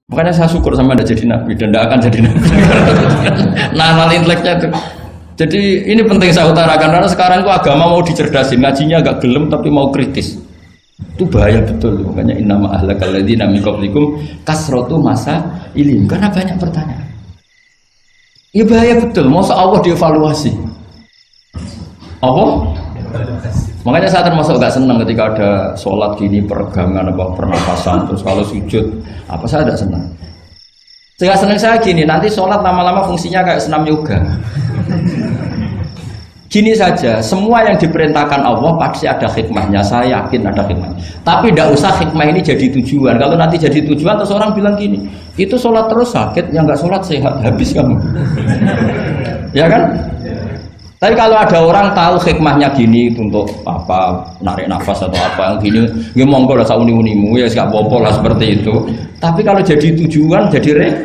Makanya saya syukur sama Anda jadi nabi dan tidak akan jadi nabi. Nah, inteleknya itu. Jadi ini penting saya utarakan karena sekarang itu agama mau dicerdasin, ngajinya agak gelem tapi mau kritis. Itu bahaya betul. Makanya innama ahlakal ladzina min qablikum kasratu masa ilim, karena banyak pertanyaan. Ya bahaya betul. Masa Allah dievaluasi. Apa? Makanya saya termasuk gak senang ketika ada sholat gini peregangan apa pernapasan terus kalau sujud apa saya tidak senang. Saya senang saya gini nanti sholat lama-lama fungsinya kayak senam yoga. Gini saja, semua yang diperintahkan Allah pasti ada hikmahnya, saya yakin ada hikmahnya. Tapi tidak usah hikmah ini jadi tujuan. Kalau nanti jadi tujuan, terus orang bilang gini, itu sholat terus sakit, yang nggak sholat sehat, habis kamu. Ya kan? Tapi kalau ada orang tahu hikmahnya gini untuk apa, narik nafas atau apa yang gini, ya monggo lah sauni-unimu, ya nggak apa-apa lah seperti itu. Tapi kalau jadi tujuan, jadi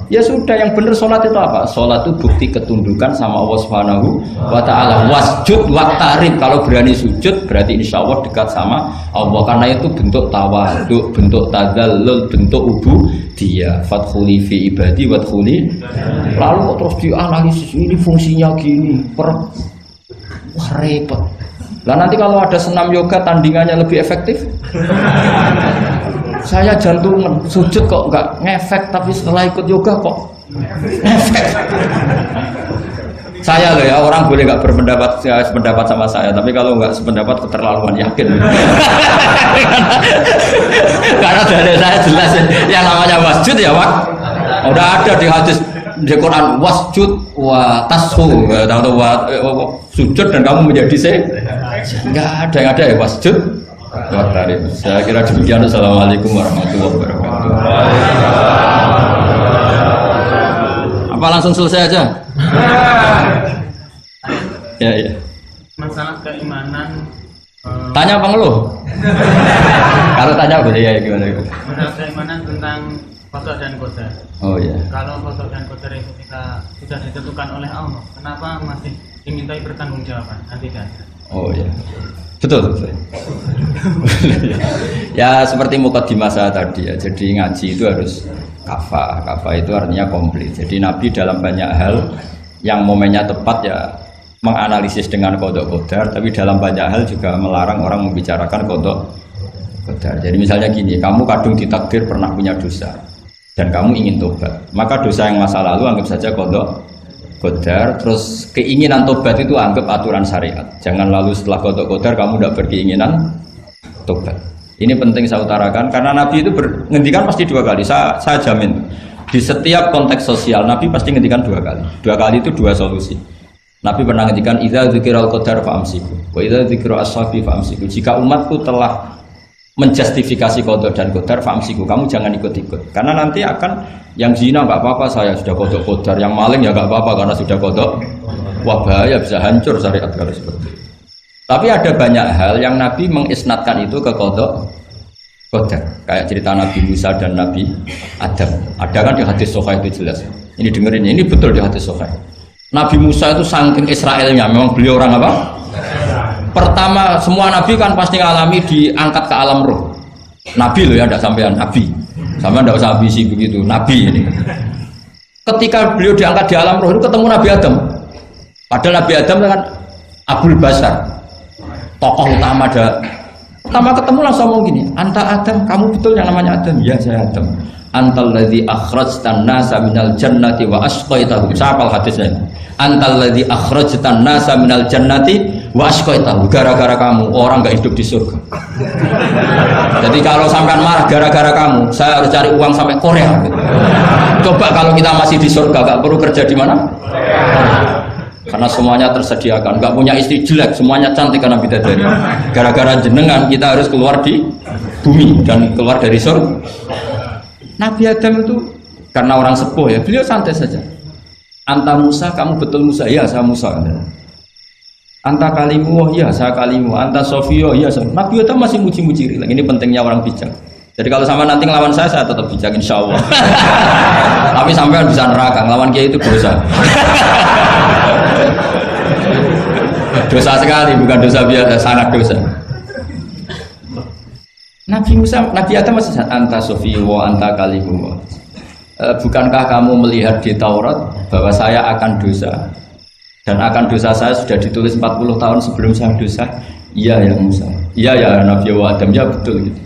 ya sudah, yang benar sholat itu apa? Sholat itu bukti ketundukan sama Allah Subhanahu wa ta'ala. Wasjud waqtarib, kalau berani sujud berarti insya Allah dekat sama Allah, karena itu bentuk tawaduk, bentuk tadzallul, bentuk ubudiyah. Fadkhuli fi ibadi wadkhuli. Lalu kok terus dianalisis ini fungsinya gini, wah repot. Lah nanti kalau ada senam yoga tandingannya lebih efektif. Saya jantungan, sujud kok nggak ngefek, tapi setelah ikut yoga kok ngefek. Saya loh ya, orang boleh nggak berpendapat sependapat sama saya, tapi kalau nggak sependapat keterlaluan, yakin. Karena dari saya jelas yang namanya wasjud ya Pak, udah ada di hadis di Quran, wasjud wa tashu, atau sujud dan kamu menjadi nggak ada yang ada ya wasjud. Saya kira demikian. Assalamualaikum warahmatullahi wabarakatuh. Apa langsung selesai aja? Ya. Masalah keimanan. Tanya apa ngeluh? Kalau tanya boleh ya gimana? Masalah keimanan tentang qada dan qadar. Oh ya. Kalau qada dan qadar itu kita sudah ditentukan oleh Allah, kenapa masih dimintai pertanggungjawaban? Nanti kan. Oh ya. Betul. Ya seperti mukadimah saya tadi ya. Jadi ngaji itu harus kafah. Kafah itu artinya komplit. Jadi Nabi dalam banyak hal yang momennya tepat ya menganalisis dengan qada qadar, tapi dalam banyak hal juga melarang orang membicarakan qada qadar. Jadi misalnya gini, kamu kadung ditakdir pernah punya dosa dan kamu ingin tobat, maka dosa yang masa lalu anggap saja qada qadar, terus keinginan tobat itu anggap aturan syariat. Jangan lalu setelah qada qadar kamu tidak berkeinginan tobat. Ini penting saya utarakan karena Nabi itu menghentikan pasti dua kali. Saya jamin di setiap konteks sosial Nabi pasti menghentikan dua kali. Dua kali itu dua solusi. Nabi pernah menghentikan idza dzikiral qadar fa'amsiku wa idza dzikra ashabi fa'amsiku. Jika umatku telah menjustifikasi qada dan qadar fa'amsiku, kamu jangan ikut-ikut. Karena nanti akan yang zina nggak apa-apa, saya sudah qada qadar, yang maling ya nggak apa-apa karena sudah qada. Wah bahaya, bisa hancur syariat kalau seperti itu. Tapi ada banyak hal yang Nabi mengisnadkan itu ke qada qadar. Kayak cerita Nabi Musa dan Nabi Adam. Ada kan di hadis Sahih itu jelas. Ini dengerin, ini betul di hadis Sahih. Nabi Musa itu saking Israelnya, memang beliau orang apa? Pertama, semua Nabi kan pasti ngalami diangkat ke alam roh. Nabi loh ya, tidak sampean Nabi. Sama tidak usah ambisi begitu, Nabi ini. Ketika beliau diangkat di alam roh itu ketemu Nabi Adam. Padahal Nabi Adam kan Abul Basar, tokoh utama ada. Pertama ketemu langsung ngomong gini, anta Adam, kamu betul yang namanya Adam? Ya saya Adam. Antal ladzi akhrajtan nasa minal jannati wa asqaitahum. Siapa hadisnya? Antal ladzi akhrajtan nasa minal jannati wa asqaitahum. Gara-gara kamu orang enggak hidup di surga. Jadi kalau sampean marah gara-gara kamu, saya harus cari uang sampai Korea. Coba kalau kita masih di surga, enggak perlu kerja di mana? Karena semuanya tersediakan, enggak punya istri jelek, semuanya cantik karena bidadari. Gara-gara jenengan kita harus keluar di bumi dan keluar dari surga. Nabi Adam itu karena orang sepuh ya, beliau santai saja. Anta Musa, kamu betul Musa? Ya, saya Musa. Anta kalimu, ya saya kalimu. Anta Sofio, ya saya. Nabi Adam masih muji-muji. Ini pentingnya orang bijak. Jadi kalau sama nanti ngelawan saya tetap bijak insya Allah. Tapi sampai bisa neraka, ngelawan kiai itu dosa. Dosa sekali, bukan dosa biasa, sangat dosa. Nabi Musa, Nabi Adam masih anta sofi wa anta kalimu. Bukankah kamu melihat di Taurat bahwa saya akan dosa dan akan dosa saya sudah ditulis 40 tahun sebelum saya dosa? Iya ya Musa. Iya ya Nabi Adam, ya betul gitu.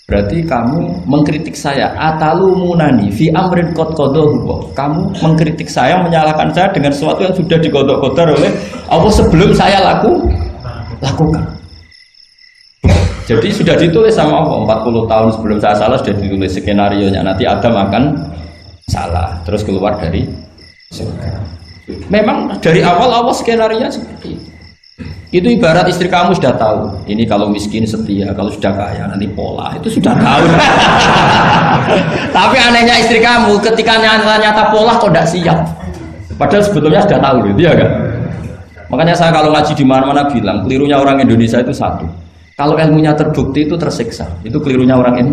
Berarti kamu mengkritik saya, atalumunani fi amrin qad qadahu. Kamu mengkritik saya, menyalahkan saya dengan sesuatu yang sudah digodok-godok oleh Allah sebelum saya lakukan. Jadi sudah ditulis sama Allah 40 tahun sebelum saya salah sudah ditulis skenario-nya nanti Adam akan salah terus keluar dari surga. Memang dari awal Allah skenario-nya seperti itu. Itu ibarat istri kamu sudah tahu ini kalau miskin setia, kalau sudah kaya nanti pola, itu sudah tahu. Tapi anehnya istri kamu ketika nyata pola kok tidak siap. Padahal sebetulnya sudah tahu gitu ya kan. Makanya saya kalau ngaji di mana-mana bilang kelirunya orang Indonesia itu satu. Kalau ilmunya terbukti itu tersiksa, itu kelirunya orang ini.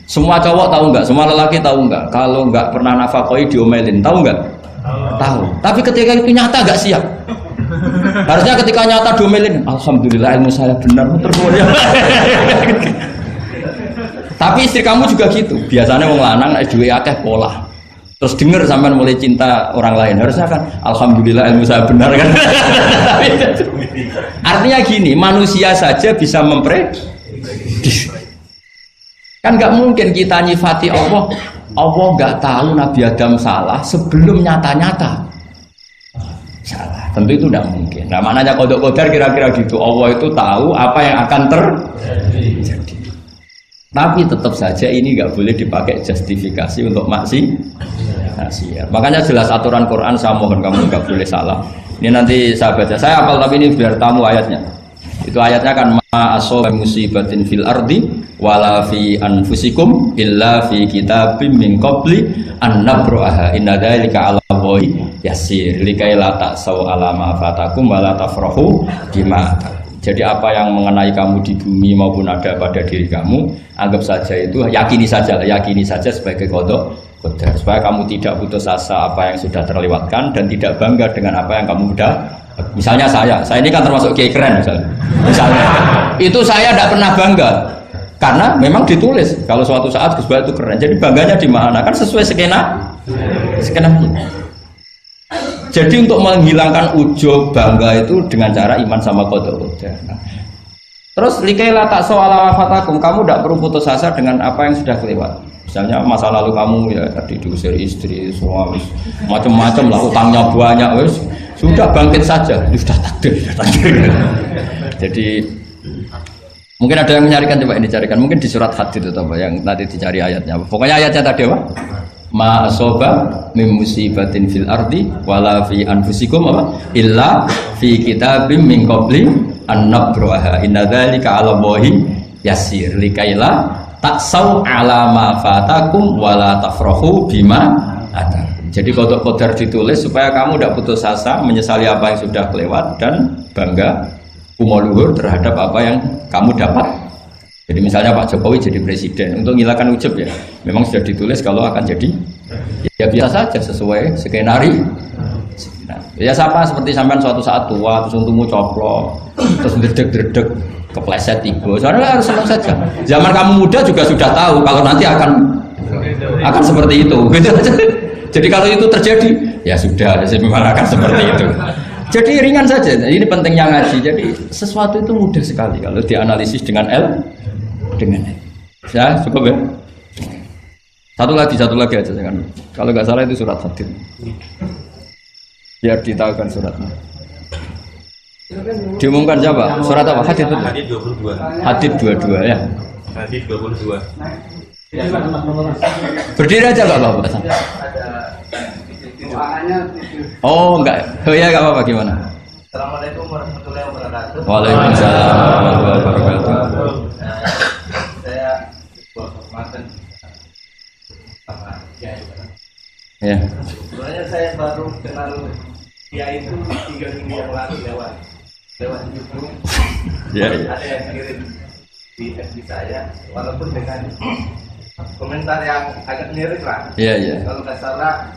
Semua cowok tahu nggak? Semua lelaki tahu nggak? Kalau nggak pernah nafakoi diomelin, tahu nggak? Tahu. Tapi ketika itu nyata nggak siap. Harusnya ketika nyata diomelin, alhamdulillah ilmu saya benar terus. Tapi istri kamu juga gitu. Biasanya wong lanang duwe akeh pola. Terus dengar sampean mulai cinta orang lain, harusnya kan alhamdulillah ilmu saya benar kan. Artinya gini, manusia saja bisa memprediksi. Kan nggak mungkin kita nyifati Allah nggak tahu Nabi Adam salah sebelum nyata-nyata salah. Tentu itu tidak mungkin. Nah maknanya kodok kodar kira-kira gitu. Allah itu tahu apa yang akan terjadi. Tapi tetap saja ini nggak boleh dipakai justifikasi untuk maksiat. Makanya jelas aturan Quran, saya mohon kamu nggak boleh salah. Ini nanti saya baca. Saya hafal tapi ini biar tamu ayatnya. Itu ayatnya kan ma asoba musibatin fil ardi wala fi anfusikum illa fi kitabim min qabli an nabraha inna dzalika 'ala Allahi yasir likai la ta'sau 'ala ma fatakum wala tafrahu bima. Jadi apa yang mengenai kamu di bumi maupun ada pada diri kamu, anggap saja itu yakini saja sebagai qada qadar supaya kamu tidak putus asa apa yang sudah terlewatkan dan tidak bangga dengan apa yang kamu sudah. Misalnya saya ini kan termasuk kiai keren misalnya itu saya tidak pernah bangga karena memang ditulis kalau suatu saat Gus Bahat itu keren, jadi bangganya di mana kan sesuai skenanya. Jadi untuk menghilangkan ujub bangga itu dengan cara iman sama qada qadar. Terus likaila tak soal fatakum, kamu tidak perlu putus asa dengan apa yang sudah kelewat. Misalnya masa lalu kamu ya tadi diusir istri, suami, macam-macam lah, utangnya banyak, wes sudah bangkit saja, sudah takdir. Jadi mungkin ada yang mencarikan, coba ini carikan, mungkin di surat Hadid itu apa yang nanti dicari ayatnya. Pokoknya ayatnya tadi apa? Ma asoba min musibatin fil ardi wala fi anfusikum apa? Illa fi kitabim min qabli an nabraha inna dzalika 'ala Allahi yasir likaila taksau 'ala ma fatakum wala tafrahu bima ada. Jadi kodok kodar ditulis supaya kamu tidak putus asa menyesali apa yang sudah kelewat dan bangga umoluhur terhadap apa yang kamu dapat. Jadi misalnya Pak Jokowi jadi presiden untuk menghilangkan ujub ya, memang sudah ditulis kalau akan jadi ya biasa saja sesuai skenario. Ya sama seperti sampean suatu saat tua terus untungmu coplok terus dredeg kepleset tiba. Soalnya harus senang saja. Zaman kamu muda juga sudah tahu kalau nanti akan seperti itu. Jadi kalau itu terjadi ya sudah, memang akan seperti itu. Jadi ringan saja. Ini pentingnya ngaji. Jadi sesuatu itu mudah sekali kalau dianalisis dengan dengan ya cukup ya. Satu lagi aja jangan. Kalau nggak salah itu surat Hadid. Biar ditahukan suratnya. Diumumkan siapa? Surat apa? Hadid itu. Hadid 22. Hadid 22 ya. Hadid 22. Berdiri aja nggak apa-apa. Oh enggak. Oh ya nggak apa-apa gimana? Assalamualaikum warahmatullahi wabarakatuh. Waalaikumsalam warahmatullahi wabarakatuh. Saya kehormatan sama Kiai. Ya. Sebenarnya saya baru kenal Kiai itu 3 minggu yang lalu lewat YouTube. Ya. Ada yang kirim di FB saya, walaupun dengan komentar yang agak mirip lah. Iya. Kalau nggak salah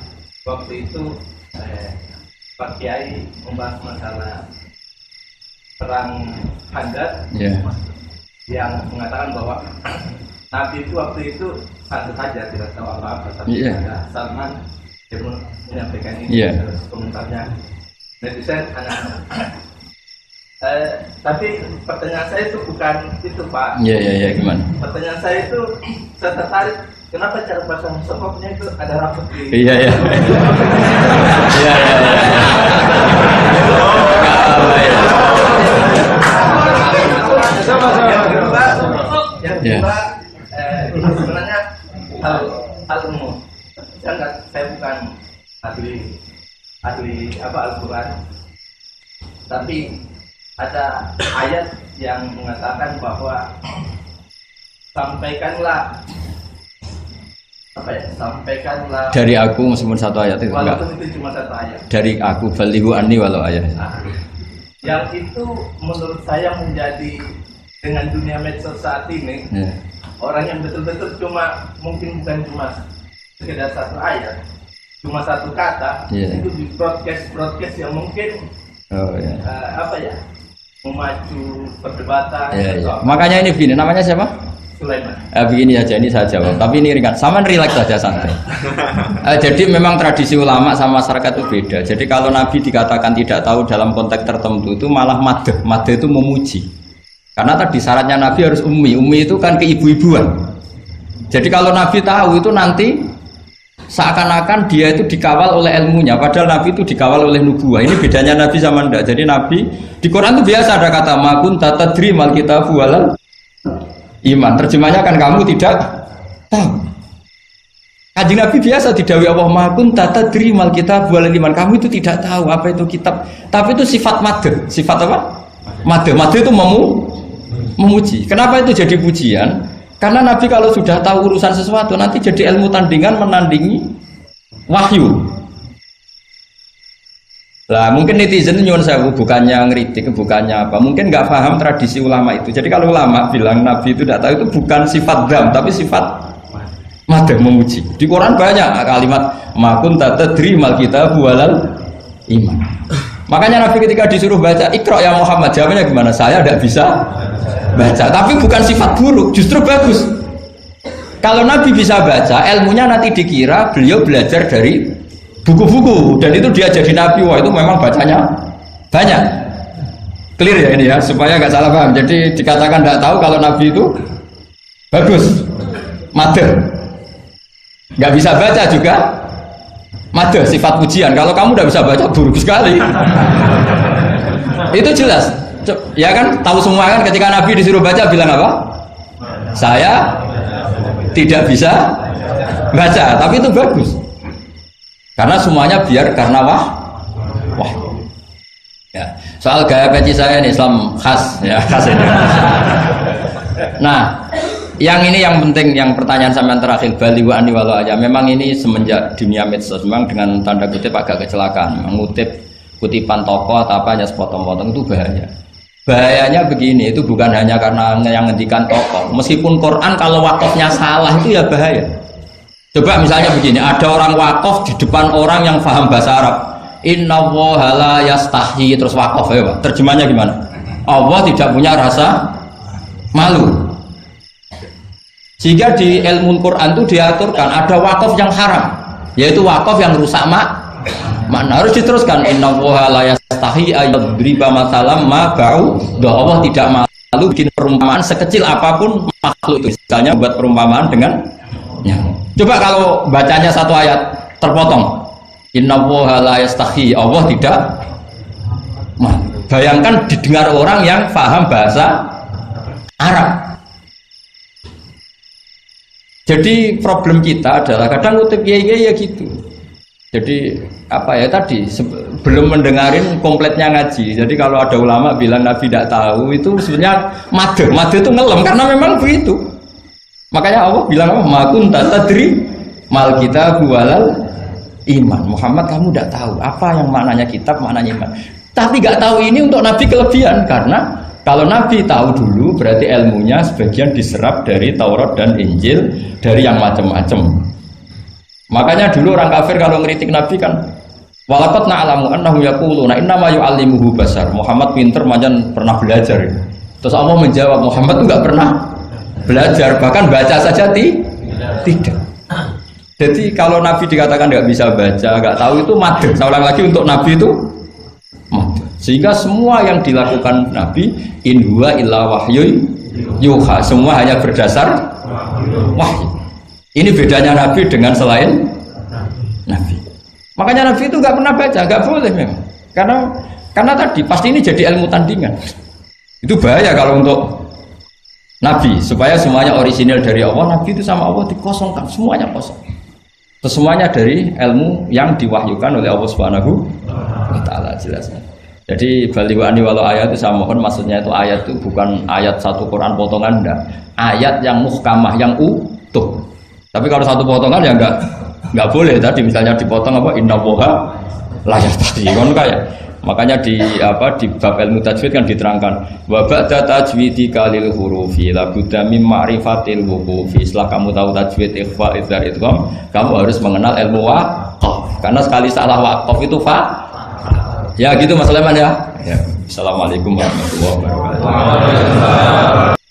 waktu itu Pak Kiai membahas masalah perang Handar. Iya. yang mengatakan bahwa Nabi itu waktu itu santai saja, tidak tahu apa-apa, tapi ada Salman yang menyampaikan ini komentarnya netizen anak-anak. Tapi pertanyaan saya itu bukan itu, Pak. Iya, gimana? Pertanyaan saya itu, saya tertarik kenapa cara bahasa sokopnya itu ada rapet di. Iya. Yang kedua, ini sebenarnya hal umum. Saya bukan ahli Al-Quran, tapi ada ayat yang mengatakan bahwa sampaikanlah dari aku meskipun satu ayat itu walaupun itu cuma satu ayat dari aku balighu anni walau ayat. Yang itu menurut saya menjadi dengan dunia medsos saat ini orang yang betul-betul mungkin bukan cuma sekedar satu ayat, cuma satu kata itu di broadcast yang mungkin memacu perdebatan. Makanya ini begini, namanya siapa? Sulaiman. Begini aja, ini saya jawab. Tapi ini ringan, sama relax saja santai. Jadi memang tradisi ulama sama masyarakat itu beda. Jadi kalau Nabi dikatakan tidak tahu dalam konteks tertentu itu malah madh itu memuji. Karena tadi syaratnya Nabi harus ummi itu kan keibu-ibuan. Jadi kalau Nabi tahu itu nanti seakan-akan dia itu dikawal oleh ilmunya, padahal Nabi itu dikawal oleh nubuah. Ini bedanya Nabi sama ndak. Jadi Nabi di Quran itu biasa ada kata makun tatadri mal kitabu walal iman. Terjemahnya kan kamu tidak tahu. Kanjeng Nabi biasa didhawuhi Allah makun tatadri mal kitabu walal iman. Kamu itu tidak tahu apa itu kitab. Tapi itu sifat madh. Sifat apa? Madh itu memuji. Kenapa itu jadi pujian? Karena Nabi kalau sudah tahu urusan sesuatu nanti jadi ilmu tandingan menandingi wahyu. Lah mungkin netizen nyuwun sewu bukannya ngeritik, bukannya apa, mungkin nggak paham tradisi ulama itu. Jadi kalau ulama bilang Nabi itu tidak tahu itu bukan sifat dzam tapi sifat madh memuji. Di Quran banyak kalimat makun tatadri mal kitabu walal iman. Makanya Nabi ketika disuruh baca Iqra ya Muhammad, jawabnya gimana? Saya tidak bisa baca, tapi bukan sifat buruk, justru bagus. Kalau Nabi bisa baca, ilmunya nanti dikira beliau belajar dari buku-buku dan itu dia jadi Nabi. Wah itu memang bacanya banyak. Clear ya ini ya, supaya nggak salah paham. Jadi dikatakan tidak tahu kalau Nabi itu bagus, madh. Nggak bisa baca juga madh, sifat pujian. Kalau kamu tidak bisa baca buruk sekali. Itu jelas. Ya kan tahu semua kan ketika Nabi disuruh baca bilang apa? Saya tidak bisa baca, tapi itu bagus. Karena semuanya biar karena wah. Ya, soal gaya peci saya ini Islam khas ya, khas ini. Nah, yang ini yang penting, yang pertanyaan sampean terakhir balighu anni walau aja. Memang ini semenjak dunia medsos memang dengan tanda kutip agak kecelakaan, mengutip kutipan tokoh atau apa hanya sepotong-potong itu bahaya. Bahayanya begini, itu bukan hanya karena yang ngendikan tokoh. Meskipun Quran kalau wakafnya salah itu ya bahaya. Coba misalnya begini, ada orang wakaf di depan orang yang paham bahasa Arab. Innallaha la yastahi, terus wakaf ya Pak. Terjemahnya gimana? Allah tidak punya rasa malu. Sehingga di ilmu Quran itu diaturkan ada wakaf yang haram, yaitu wakaf yang rusak makna. Harus diteruskan innallaha la yastahi ayyadriba mathalam ma ba'u. Allah tidak malu bikin perumpamaan sekecil apapun makhluk itu. Misalnya buat perumpamaan dengan nyamuk. Coba kalau bacanya satu ayat terpotong. Innallaha la yastahi, Allah tidak malu. Bayangkan didengar orang yang paham bahasa Arab. Jadi problem kita adalah kadang ngutip ya gitu. Jadi apa ya tadi belum mendengarin kompletnya ngaji. Jadi kalau ada ulama bilang Nabi tidak tahu itu sebenarnya madh itu ngelem karena memang begitu. Makanya Allah bilang apa? Ma kunta tadri mal kitabu walal iman. Muhammad kamu tidak tahu apa yang maknanya kitab, maknanya iman. Tapi nggak tahu ini untuk Nabi kelebihan karena kalau Nabi tahu dulu berarti ilmunya sebagian diserap dari Taurat dan Injil dari yang macam-macam. Makanya dulu orang kafir kalau ngeritik Nabi kan walaqad na'lamu annahu yaquluna innama yu'allimuhu basar. Muhammad pinter macam pernah belajar. Terus Allah menjawab, Muhammad itu nggak pernah belajar, bahkan baca saja tidak. Jadi kalau Nabi dikatakan nggak bisa baca, nggak tahu itu madhab. Saya ulang lagi, untuk Nabi itu madhab. Sehingga semua yang dilakukan Nabi in huwa illa wahyun yuha, semua hanya berdasar wahyu. Ini bedanya Nabi dengan selain Nabi. Makanya Nabi itu nggak pernah baca, nggak boleh memang. Karena tadi pasti ini jadi ilmu tandingan. Itu bahaya kalau untuk Nabi, supaya semuanya orisinil dari Allah. Nabi itu sama Allah dikosongkan, semuanya kosong. Semuanya dari ilmu yang diwahyukan oleh Allah Subhanahu wa taala, jelasnya. Jadi baliwani walau ayat itu saya mohon, maksudnya itu ayat itu bukan ayat satu Quran potongan, enggak. Ayat yang muhkamah, yang utuh. Tapi kalau satu potongan ya enggak boleh. Tadi misalnya dipotong apa, innallaha la yastahi, kan kayak. Makanya di bab ilmu tajwid kan diterangkan wa ba'da tajwidika lil hurufi la budda mim ma'rifatil wuqufi. Setelah kamu tahu tajwid, ikhfa, idgham, idgham, kamu harus mengenal ilmu waqaf. Karena sekali salah waqaf itu ya gitu Mas Leman ya. Assalamualaikum warahmatullahi wabarakatuh.